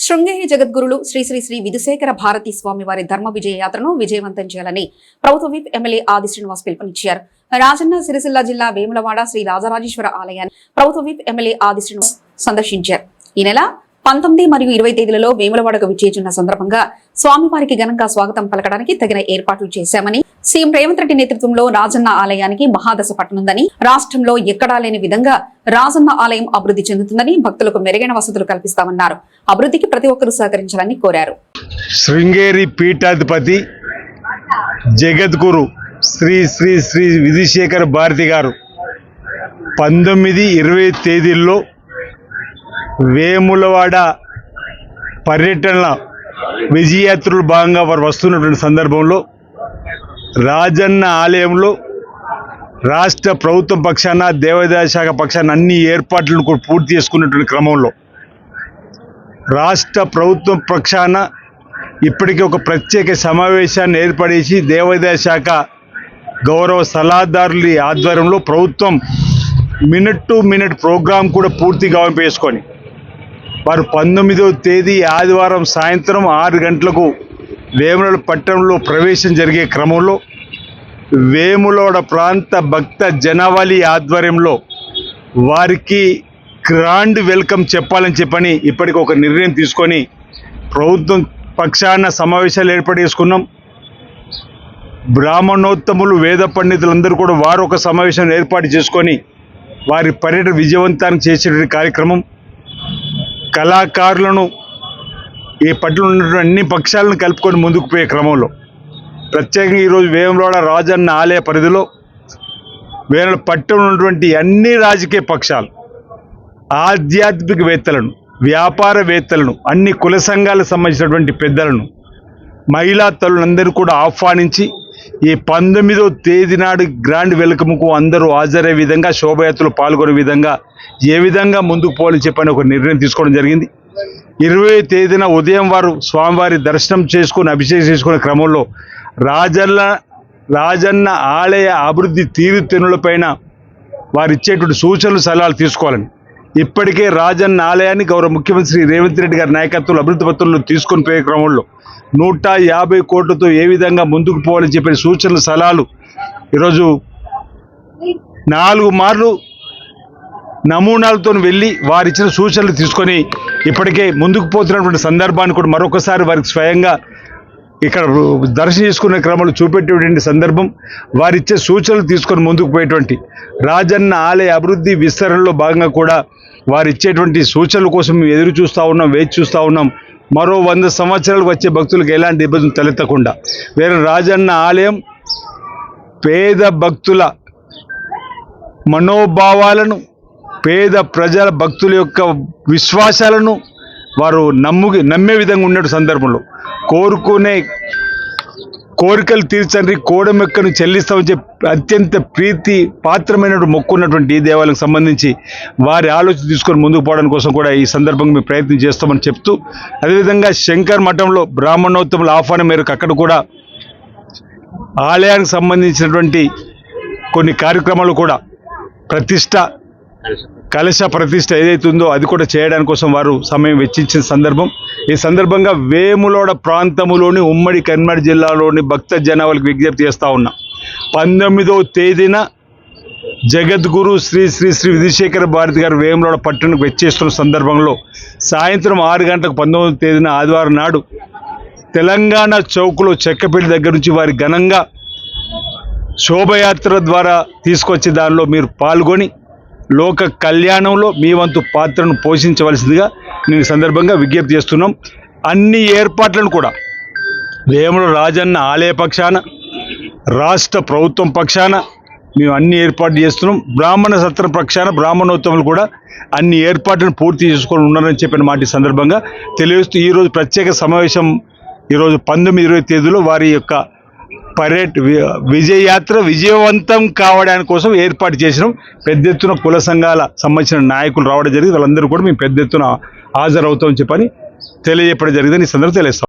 శృంగేరి జగద్గురులు శ్రీ శ్రీ శ్రీ విధుశేఖర భారతి స్వామి వారి ధర్మ విజయ యాత్రను విజయవంతం చేయాలని ప్రభుత్వ విప్ ఎమ్మెల్యే ఆది శ్రీనివాస్ పిలుపునిచ్చారు. రాజన్న సిరిసిల్ల జిల్లా వేములవాడ శ్రీ రాజరాజేశ్వర ఆలయాన్ని ప్రభుత్వ విప్ ఎమ్మెల్యే ఆది శ్రీనివాస్ సందర్శించారు. ఈ నెల 19 మరియు 20 తేదీలలో వేములవాడకు విచ్చేస్తున్న సందర్భంగా స్వామివారికి ఘనంగా స్వాగతం పలకడానికి తగిన ఏర్పాట్లు చేశామని, సీఎం రేవంత్ రెడ్డి నేతృత్వంలో రాజన్న ఆలయానికి మహాదశ పట్టనుందని, రాష్ట్రంలో ఎక్కడా లేని విధంగా రాజన్న ఆలయం అభివృద్ధి చెందుతుందని, భక్తులకు మెరుగైన వసతులు కల్పిస్తామన్నారు. అభివృద్ధికి ప్రతి ఒక్కరూ సహకరించాలని కోరారు. శృంగేరి పీఠాధిపతి జగద్గురు శ్రీ శ్రీ శ్రీ విధుశేఖర భారతి గారు 19-20 తేదీల్లో వేములవాడ పర్యటన విజయయాత్రలు భాగంగా వారు వస్తున్నటువంటి సందర్భంలో రాజన్న ఆలయంలో రాష్ట్ర ప్రభుత్వం పక్షాన దేవాదాయ శాఖ పక్షాన అన్ని ఏర్పాట్లను కూడా పూర్తి చేసుకున్నటువంటి క్రమంలో రాష్ట్ర ప్రభుత్వం పక్షాన ఇప్పటికీ ఒక ప్రత్యేక సమావేశాన్ని ఏర్పడేసి దేవాదాయ శాఖ గౌరవ సలహాదారుల ఆధ్వర్యంలో ప్రభుత్వం మినిట్ టు మినిట్ ప్రోగ్రాం కూడా పూర్తిగా వేసుకొని వారు 19వ తేదీ ఆదివారం సాయంత్రం 6 గంటలకు వేములవాడ పట్టణంలో ప్రవేశం జరిగే క్రమంలో వేములవాడ ప్రాంత భక్త జనావళి ఆధ్వర్యంలో వారికి గ్రాండ్ వెల్కమ్ చెప్పాలని ఇప్పటికి ఒక నిర్ణయం తీసుకొని ప్రభుత్వం పక్షాన సమావేశాలు ఏర్పాటు చేసుకున్నాం. బ్రాహ్మణోత్తములు వేద పండితులందరూ కూడా వారు ఒక సమావేశం ఏర్పాటు చేసుకొని వారి పర్యటన విజయవంతాన్ని చేసే కార్యక్రమం, కళాకారులను ఈ పట్టణంలో ఉన్నటువంటి అన్ని పక్షాలను కలుపుకొని ముందుకు పోయే క్రమంలో ప్రత్యేకంగా ఈరోజు వేములవాడ రాజన్న ఆలయ పరిధిలో వేములవాడ పట్టణంలో ఉన్నటువంటి అన్ని రాజకీయ పక్షాలు, ఆధ్యాత్మికవేత్తలను, వ్యాపారవేత్తలను, అన్ని కుల సంఘాలకు సంబంధించినటువంటి పెద్దలను, మహిళా తల్లులందరూ కూడా ఆహ్వానించి ఈ 19వ తేదీ నాడు గ్రాండ్ వెల్కమ్కు అందరూ హాజరయ్యే విధంగా, శోభయాత్రలు పాల్గొనే విధంగా ఏ విధంగా ముందుకు పోవాలని చెప్పని ఒక నిర్ణయం తీసుకోవడం జరిగింది. 20వ తేదీన ఉదయం వారు స్వామివారి దర్శనం చేసుకుని అభిషేకం చేసుకునే క్రమంలో రాజన్న ఆలయ అభివృద్ధి తీరుతెన్నులపైన వారు ఇచ్చేటువంటి సూచనలు సలహాలు తీసుకోవాలని ఇప్పటికే రాజన్న ఆలయాన్ని గౌరవ ముఖ్యమంత్రి శ్రీ రేవంత్ రెడ్డి గారి నాయకత్వంలో అభివృద్ధి పత్రంలో తీసుకొని పోయే క్రమంలో 150 కోట్లతో ఏ విధంగా ముందుకు పోవాలని చెప్పిన సూచనలు సలహాలు ఈరోజు 4 మార్లు నమూనాలతో వెళ్ళి వారు ఇచ్చిన సూచనలు తీసుకొని ఇప్పటికే ముందుకు పోతున్నటువంటి సందర్భాన్ని కూడా మరొకసారి వారికి స్వయంగా ఇక్కడ దర్శనం చేసుకునే క్రమంలో చూపెట్టేటువంటి సందర్భం, వారిచ్చే సూచనలు తీసుకొని ముందుకు పోయేటువంటి రాజన్న ఆలయ అభివృద్ధి విస్తరణలో భాగంగా కూడా వారు ఇచ్చేటువంటి సూచనల కోసం మేము ఎదురు చూస్తూ ఉన్నాం, వేచి చూస్తూ ఉన్నాం. మరో 100 సంవత్సరాలకు వచ్చే భక్తులకు ఎలాంటి ఇబ్బందులు తలెత్తకుండా వేరే రాజన్న ఆలయం పేద భక్తుల మనోభావాలను, పేద ప్రజల భక్తుల యొక్క విశ్వాసాలను వారు నమ్మే విధంగా ఉండే సందర్భంలో కోరుకునే కోరికలు తీర్చండి, కోడమెక్కను చెల్లిస్తామని చెప్పి అత్యంత ప్రీతి పాత్రమైనటువంటి మొక్కున్నటువంటి ఈ దేవాలయానికి సంబంధించి వారి ఆలోచన తీసుకొని ముందుకు పోవడం కోసం కూడా ఈ సందర్భంగా మేము ప్రయత్నం చేస్తామని చెప్తూ, అదేవిధంగా శంకర్ మఠంలో బ్రాహ్మణోత్తముల ఆహ్వానం మేరకు అక్కడ కూడా ఆలయానికి సంబంధించినటువంటి కొన్ని కార్యక్రమాలు కూడా కలశ ప్రతిష్ట ఏదైతే ఉందో అది కూడా చేయడానికి కోసం వారు సమయం వెచ్చించిన సందర్భం. ఈ సందర్భంగా వేములవాడ ప్రాంతంలోని ఉమ్మడి కర్నూలు జిల్లాలోని భక్త జనాలకు విజ్ఞప్తి చేస్తూ ఉన్నాం. 19వ తేదీన జగద్గురు శ్రీ శ్రీ శ్రీ విధుశేఖర భారతి గారు వేములవాడ పట్టణకు వెచ్చేస్తున్న సందర్భంలో సాయంత్రం 6 గంటలకు 19వ తేదీన ఆదివారం నాడు తెలంగాణ చౌక్లో చెక్కపల్లి దగ్గర నుంచి వారి ఘనంగా శోభయాత్ర ద్వారా తీసుకొచ్చే దానిలో మీరు పాల్గొని లోక కళ్యాణంలో మీ వంతు పాత్రను పోషించవలసిందిగా నేను ఈ సందర్భంగా విజ్ఞప్తి చేస్తున్నాం. అన్ని ఏర్పాట్లను కూడా వేములవాడ రాజన్న ఆలయ పక్షాన, రాష్ట్ర ప్రభుత్వం పక్షాన మేము అన్ని ఏర్పాట్లు చేస్తున్నాం. బ్రాహ్మణ సత్రం పక్షాన బ్రాహ్మణోత్తములు కూడా అన్ని ఏర్పాట్లను పూర్తి చేసుకొని ఉన్నారని చెప్పిన మాట ఈ సందర్భంగా తెలియజేస్తూ ఈరోజు ప్రత్యేక సమావేశం ఈరోజు 19-20 తేదీలో వారి యొక్క విజయయాత్ర విజయవంతం కావడానికి కోసం ఏర్పాటు చేసినాం. పెద్ద ఎత్తున కుల సంఘాల సంబంధించిన నాయకులు రావడం జరిగింది. వాళ్ళందరూ కూడా మేము పెద్ద ఎత్తున హాజరవుతామని చెప్పని తెలియజెప్పడం జరిగిందని ఈ సందర్భంగా తెలియజేస్తాం.